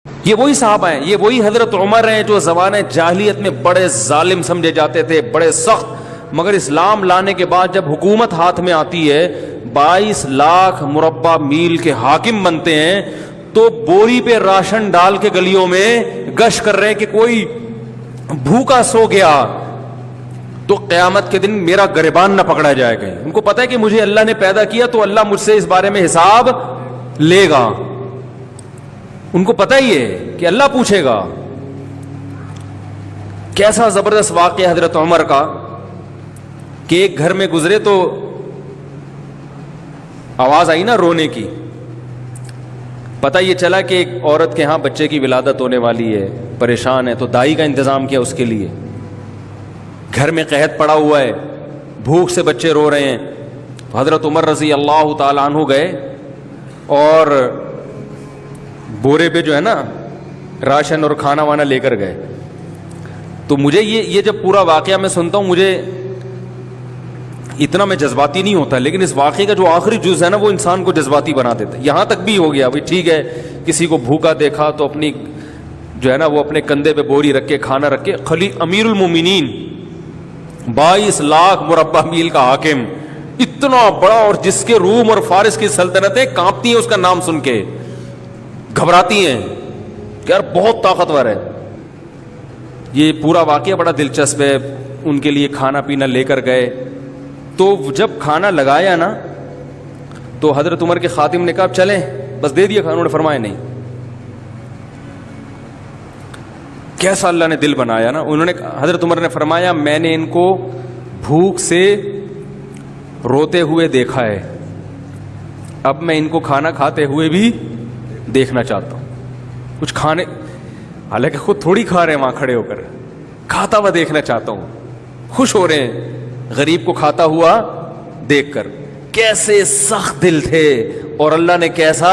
یہ وہی صحابہ ہیں, یہ وہی حضرت عمر ہیں جو زمانہ جاہلیت میں بڑے ظالم سمجھے جاتے تھے, بڑے سخت, مگر اسلام لانے کے بعد جب حکومت ہاتھ میں آتی ہے 22 لاکھ مربع میل کے حاکم بنتے ہیں, تو بوری پہ راشن ڈال کے گلیوں میں گشت کر رہے ہیں کہ کوئی بھوکا سو گیا تو قیامت کے دن میرا گریبان نہ پکڑا جائے گا. ان کو پتا ہے کہ مجھے اللہ نے پیدا کیا تو اللہ مجھ سے اس بارے میں حساب لے گا. ان کو پتا ہی ہے کہ اللہ پوچھے گا. کیسا زبردست واقعہ حضرت عمر کا کہ ایک گھر میں گزرے تو آواز آئی نا رونے کی. پتہ یہ چلا کہ ایک عورت کے ہاں بچے کی ولادت ہونے والی ہے, پریشان ہے, تو دائی کا انتظام کیا اس کے لیے. گھر میں قحط پڑا ہوا ہے, بھوک سے بچے رو رہے ہیں. حضرت عمر رضی اللہ تعالیٰ عنہ گئے اور بورے پہ جو ہے نا راشن اور کھانا وانا لے کر گئے. تو مجھے یہ جب پورا واقعہ میں سنتا ہوں, مجھے اتنا میں جذباتی نہیں ہوتا, لیکن اس واقعے کا جو آخری جز ہے نا وہ انسان کو جذباتی بنا دیتا ہے. یہاں تک بھی ہو گیا بھائی ٹھیک ہے, کسی کو بھوکا دیکھا تو اپنی جو ہے نا وہ اپنے کندھے پہ بوری رکھ کے کھانا رکھ کے, امیر المومنین 22 لاکھ مربع میل کا حاکم, اتنا بڑا, اور جس کے روم اور فارس کی سلطنتیں کانپتی ہیں اس کا نام سن کے, گھبراتی ہیں کہ یار بہت طاقتور ہے. یہ پورا واقعہ بڑا دلچسپ ہے. ان کے لیے کھانا پینا لے کر گئے, تو جب کھانا لگایا نا تو حضرت عمر کے خادم نے کہا چلیں بس دے دیا کھانا. انہوں نے فرمایا نہیں. کیسا اللہ نے دل بنایا نا. انہوں نے, حضرت عمر نے فرمایا میں نے ان کو بھوک سے روتے ہوئے دیکھا ہے, اب میں ان کو کھانا کھاتے ہوئے بھی دیکھنا چاہتا ہوں. کچھ کھانے, حالانکہ خود تھوڑی کھا رہے ہیں وہاں کھڑے ہو کر, کھاتا ہوا دیکھنا چاہتا ہوں. خوش ہو رہے ہیں غریب کو کھاتا ہوا دیکھ کر. کیسے سخت دل تھے, اور اللہ نے کیسا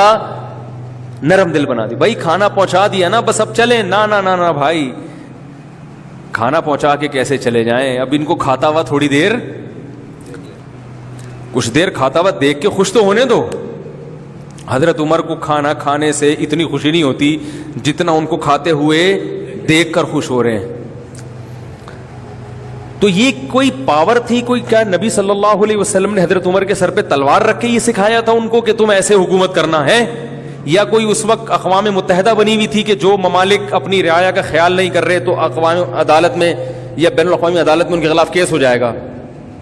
نرم دل بنا دی. بھائی کھانا پہنچا دیا نا بس اب چلیں. نا نا نا نا بھائی, کھانا پہنچا کے کیسے چلے جائیں, اب ان کو کھاتا ہوا تھوڑی دیر, کچھ دیر کھاتا ہوا دیکھ کے خوش تو ہونے دو. حضرت عمر کو کھانا کھانے سے اتنی خوشی نہیں ہوتی جتنا ان کو کھاتے ہوئے دیکھ کر خوش ہو رہے ہیں. تو یہ کوئی پاور تھی, کوئی کیا نبی صلی اللہ علیہ وسلم نے حضرت عمر کے سر پہ تلوار رکھ کے یہ سکھایا تھا ان کو کہ تم ایسے حکومت کرنا ہے, یا کوئی اس وقت اقوام متحدہ بنی ہوئی تھی کہ جو ممالک اپنی رعایا کا خیال نہیں کر رہے تو اقوام عدالت میں یا بین الاقوامی عدالت میں ان کے خلاف کیس ہو جائے گا,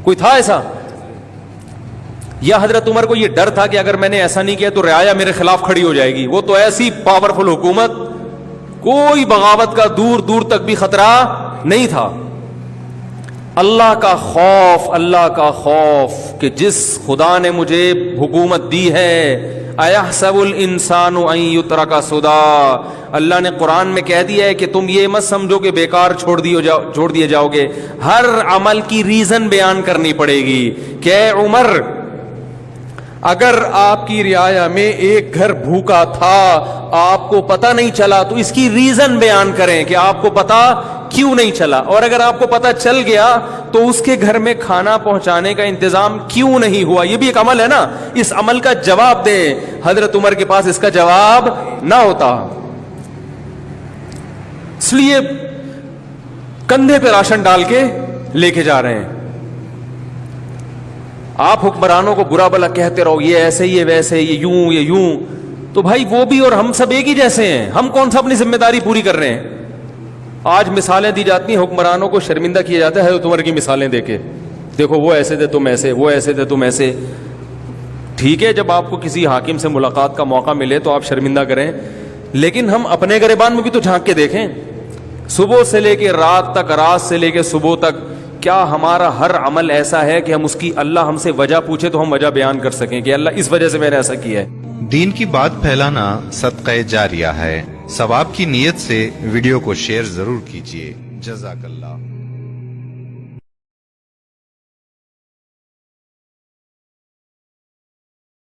کوئی تھا ایسا؟ یا حضرت عمر کو یہ ڈر تھا کہ اگر میں نے ایسا نہیں کیا تو رعایا میرے خلاف کھڑی ہو جائے گی؟ وہ تو ایسی پاورفل حکومت, کوئی بغاوت کا دور دور تک بھی خطرہ نہیں تھا. اللہ کا خوف, اللہ کا خوف کہ جس خدا نے مجھے حکومت دی ہے, اَيَحْسَبُ الْإِنسَانُ أَن يُتْرَكَ سُدًى, اللہ نے قرآن میں کہہ دیا ہے کہ تم یہ مت سمجھو کہ بیکار چھوڑ دیے جاؤ گے. ہر عمل کی ریزن بیان کرنی پڑے گی کہ عمر اگر آپ کی رعایا میں ایک گھر بھوکا تھا, آپ کو پتہ نہیں چلا, تو اس کی ریزن بیان کریں کہ آپ کو پتہ کیوں نہیں چلا, اور اگر آپ کو پتہ چل گیا تو اس کے گھر میں کھانا پہنچانے کا انتظام کیوں نہیں ہوا. یہ بھی ایک عمل ہے نا, اس عمل کا جواب دیں. حضرت عمر کے پاس اس کا جواب نہ ہوتا, اس لیے کندھے پہ راشن ڈال کے لے کے جا رہے ہیں. آپ حکمرانوں کو برا بلا کہتے رہو, یہ ایسے یہ ویسے, یہ یوں یہ یوں, تو بھائی وہ بھی اور ہم سب ایک ہی جیسے ہیں. ہم کون سا اپنی ذمہ داری پوری کر رہے ہیں؟ آج مثالیں دی جاتی ہیں, حکمرانوں کو شرمندہ کیا جاتا ہے حضرت عمر کی مثالیں دے کے, دیکھو وہ ایسے تھے تم ایسے, وہ ایسے تھے تم ایسے. ٹھیک ہے جب آپ کو کسی حاکم سے ملاقات کا موقع ملے تو آپ شرمندہ کریں, لیکن ہم اپنے گریبان میں بھی تو جھانک کے دیکھیں. صبح سے لے کے رات تک, رات سے لے کے صبح تک, کیا ہمارا ہر عمل ایسا ہے کہ ہم اس کی اللہ ہم سے وجہ پوچھے تو ہم وجہ بیان کر سکیں کہ اللہ اس وجہ سے میں نے ایسا کیا ہے؟ دین کی بات پھیلانا صدقہ جاریہ ہے. ثواب کی نیت سے ویڈیو کو شیئر ضرور کیجیے. جزاک اللہ.